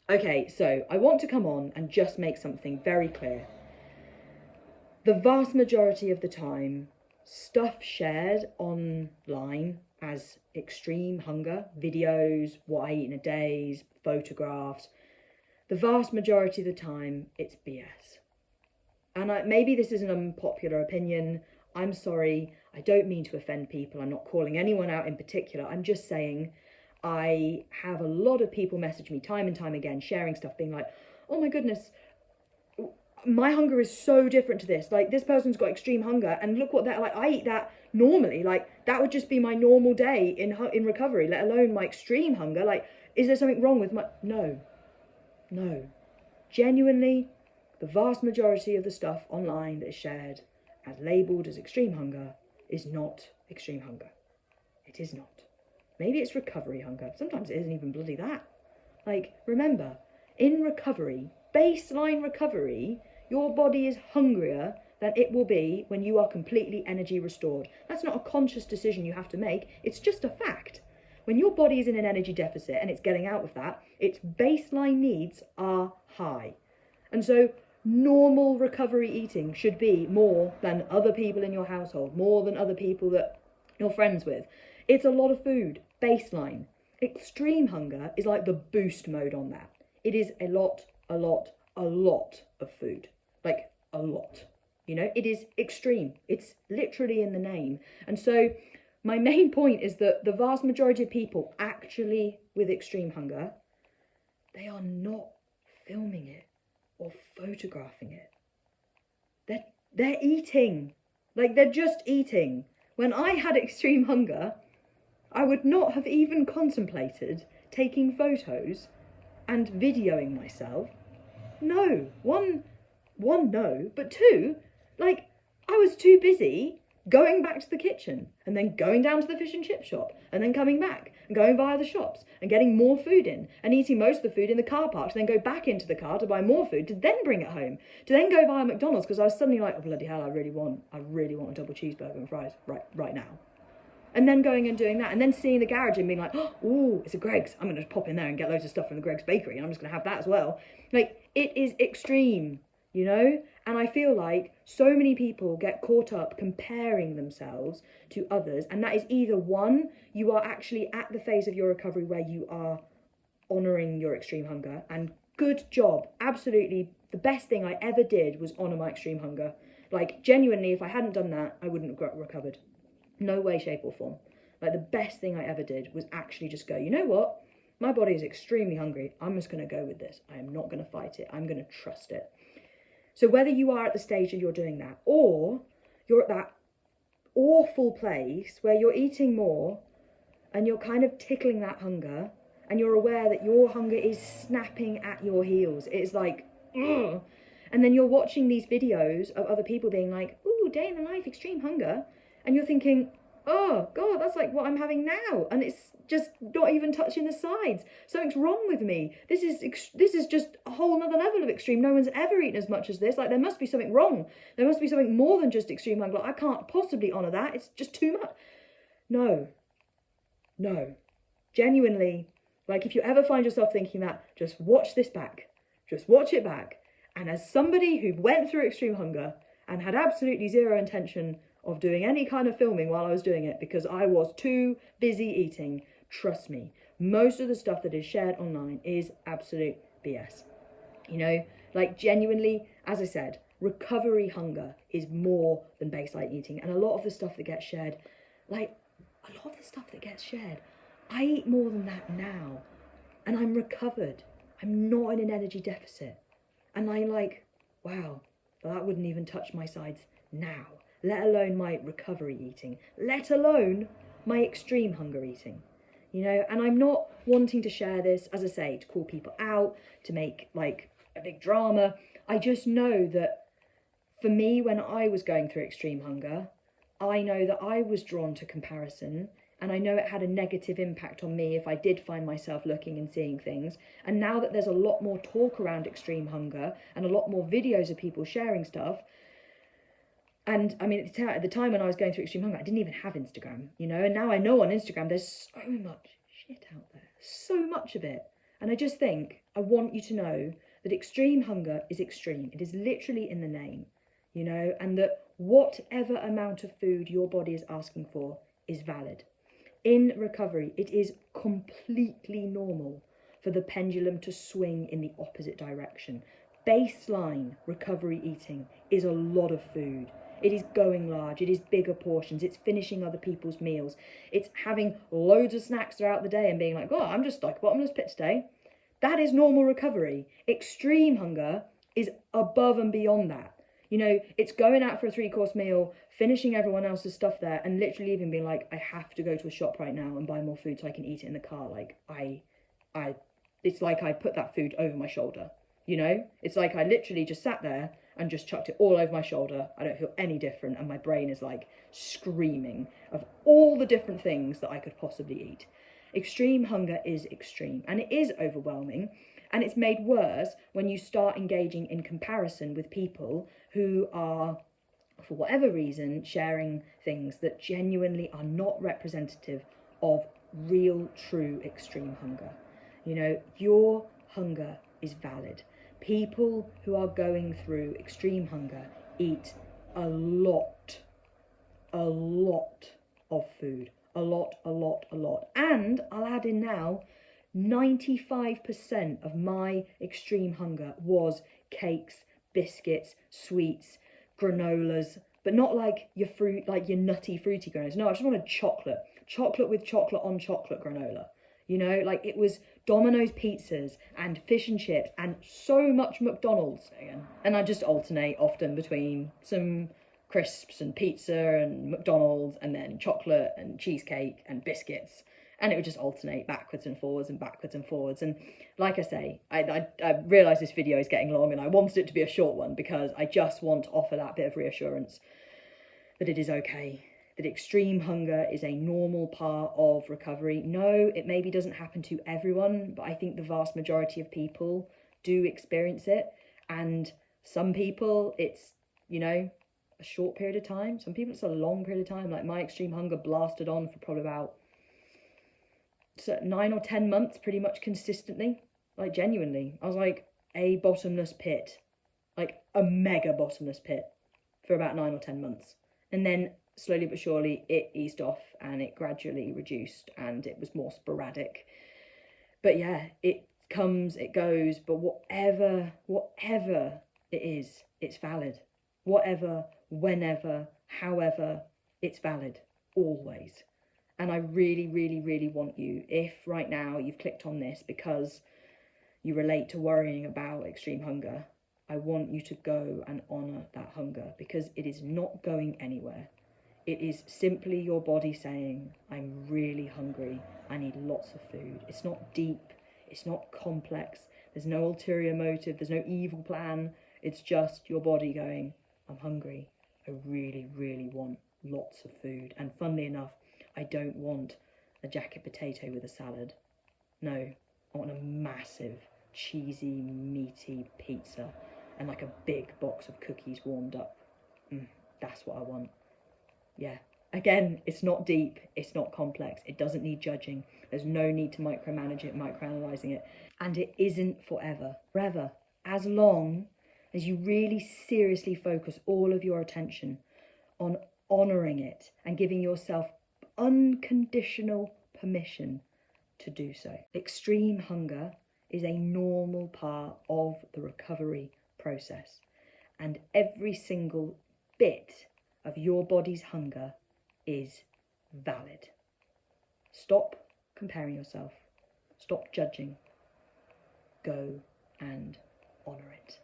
Okay, so I want to come on and just make something very clear. The vast majority of the time, stuff shared online as extreme hunger, videos, what I eat in a day, photographs, the vast majority of the time, it's BS. And maybe this is an unpopular opinion. I'm sorry. I don't mean to offend people. I'm not calling anyone out in particular. I'm just saying I have a lot of people message me time and time again, sharing stuff, being like, oh my goodness, my hunger is so different to this. Like, this person's got extreme hunger, and look what they're like. I eat that normally. Like, that would just be my normal day in recovery, let alone my extreme hunger. Like, is there something wrong with my. No. No. Genuinely, the vast majority of the stuff online that is shared as labelled as extreme hunger is not extreme hunger. It is not. Maybe it's recovery hunger. Sometimes it isn't even bloody that. Like, remember, in recovery, baseline recovery, your body is hungrier than it will be when you are completely energy restored. That's not a conscious decision you have to make, it's just a fact. When your body is in an energy deficit and it's getting out of that, its baseline needs are high. And so normal recovery eating should be more than other people in your household, more than other people that you're friends with. It's a lot of food, baseline. Extreme hunger is like the boost mode on that. It is a lot of food. Like, a lot. You know, it is extreme. It's literally in the name. And so my main point is that the vast majority of people actually with extreme hunger, they are not filming it or photographing it. They're eating. Like, they're just eating. When I had extreme hunger, I would not have even contemplated taking photos and videoing myself. No. One, no. But two, like, I was too busy going back to the kitchen and then going down to the fish and chip shop and then coming back and going via the shops and getting more food in and eating most of the food in the car park to then go back into the car to buy more food to then bring it home to then go via McDonald's because I was suddenly like, oh bloody hell, I really want a double cheeseburger and fries right now. And then going and doing that and then seeing the garage and being like, oh, it's a Greggs, I'm going to pop in there and get loads of stuff from the Greggs bakery and I'm just going to have that as well. Like, it is extreme, you know? And I feel like so many people get caught up comparing themselves to others, and that is either one, you are actually at the phase of your recovery where you are honouring your extreme hunger, and good job, absolutely the best thing I ever did was honour my extreme hunger. Like, genuinely, if I hadn't done that, I wouldn't have recovered. No way, shape or form. Like, the best thing I ever did was actually just go, you know what? My body is extremely hungry. I'm just going to go with this. I am not going to fight it. I'm going to trust it. So whether you are at the stage that you're doing that or you're at that awful place where you're eating more and you're kind of tickling that hunger and you're aware that your hunger is snapping at your heels. It's like, ugh. And then you're watching these videos of other people being like, ooh, day in the life, extreme hunger. And you're thinking, oh God, that's like what I'm having now. And it's just not even touching the sides. Something's wrong with me. This is just a whole nother level of extreme. No one's ever eaten as much as this. Like, there must be something wrong. There must be something more than just extreme hunger. Like, I can't possibly honour that. It's just too much. No. Genuinely, like, if you ever find yourself thinking that, just watch this back. Just watch it back. And as somebody who went through extreme hunger and had absolutely zero intention of doing any kind of filming while I was doing it because I was too busy eating, trust me, most of the stuff that is shared online is absolute BS. You know, like, genuinely, as I said, recovery hunger is more than baseline eating. And a lot of the stuff that gets shared, I eat more than that now. And I'm recovered. I'm not in an energy deficit. And I'm like, wow, that wouldn't even touch my sides now, let alone my recovery eating, let alone my extreme hunger eating. You know, and I'm not wanting to share this, as I say, to call people out, to make like a big drama. I just know that for me, when I was going through extreme hunger, I know that I was drawn to comparison, and I know it had a negative impact on me if I did find myself looking and seeing things. And now that there's a lot more talk around extreme hunger and a lot more videos of people sharing stuff, and I mean, at the time when I was going through extreme hunger, I didn't even have Instagram, you know, and now I know on Instagram there's so much shit out there, so much of it. And I just think, I want you to know that extreme hunger is extreme. It is literally in the name, you know, and that whatever amount of food your body is asking for is valid. In recovery, it is completely normal for the pendulum to swing in the opposite direction. Baseline recovery eating is a lot of food. It is going large, it is bigger portions, it's finishing other people's meals, it's having loads of snacks throughout the day and being like, oh, I'm just like a bottomless pit today. That is normal recovery. Extreme hunger is above and beyond that. You know, it's going out for a 3-course meal, finishing everyone else's stuff there, and literally even being like, I have to go to a shop right now and buy more food so I can eat it in the car. Like, it's like I put that food over my shoulder, you know? It's like I literally just sat there and just chucked it all over my shoulder. I don't feel any different, and my brain is like screaming of all the different things that I could possibly eat. Extreme hunger is extreme, and it is overwhelming. And it's made worse when you start engaging in comparison with people who are, for whatever reason, sharing things that genuinely are not representative of real, true extreme hunger. You know, your hunger is valid. People who are going through extreme hunger eat a lot of food. A lot. And I'll add in now, 95% of my extreme hunger was cakes, biscuits, sweets, granolas, but not like your fruit, like your nutty fruity granolas. No, I just wanted chocolate with chocolate on chocolate granola. You know, like it was Domino's pizzas and fish and chips and so much McDonald's. And I just alternate often between some crisps and pizza and McDonald's and then chocolate and cheesecake and biscuits. And it would just alternate backwards and forwards and backwards and forwards. And like I say, I realise this video is getting long and I wanted it to be a short one because I just want to offer that bit of reassurance that it is okay, that extreme hunger is a normal part of recovery. No, it maybe doesn't happen to everyone, but I think the vast majority of people do experience it. And some people, it's, you know, a short period of time. Some people, it's a long period of time. Like my extreme hunger blasted on for probably about 9 or 10 months, pretty much consistently. Like genuinely, I was like a bottomless pit, like a mega bottomless pit for about 9 or 10 months. And then slowly but surely it eased off and it gradually reduced and it was more sporadic. But yeah, it comes, it goes, but whatever it is, it's valid. Whatever, whenever, however, it's valid, always. And I really want you, if right now you've clicked on this because you relate to worrying about extreme hunger, I want you to go and honour that hunger because it is not going anywhere. It is simply your body saying, I'm really hungry, I need lots of food. It's not deep, it's not complex, there's no ulterior motive, there's no evil plan. It's just your body going, I'm hungry, I really want lots of food. And funnily enough, I don't want a jacket potato with a salad. No, I want a massive, cheesy, meaty pizza and like a big box of cookies warmed up. That's what I want. Yeah. Again, it's not deep, it's not complex, it doesn't need judging. There's no need to micromanage it, microanalyzing it. And it isn't forever. Forever. As long as you really seriously focus all of your attention on honouring it and giving yourself unconditional permission to do so. Extreme hunger is a normal part of the recovery process, and every single bit of your body's hunger is valid. Stop comparing yourself. Stop judging. Go and honour it.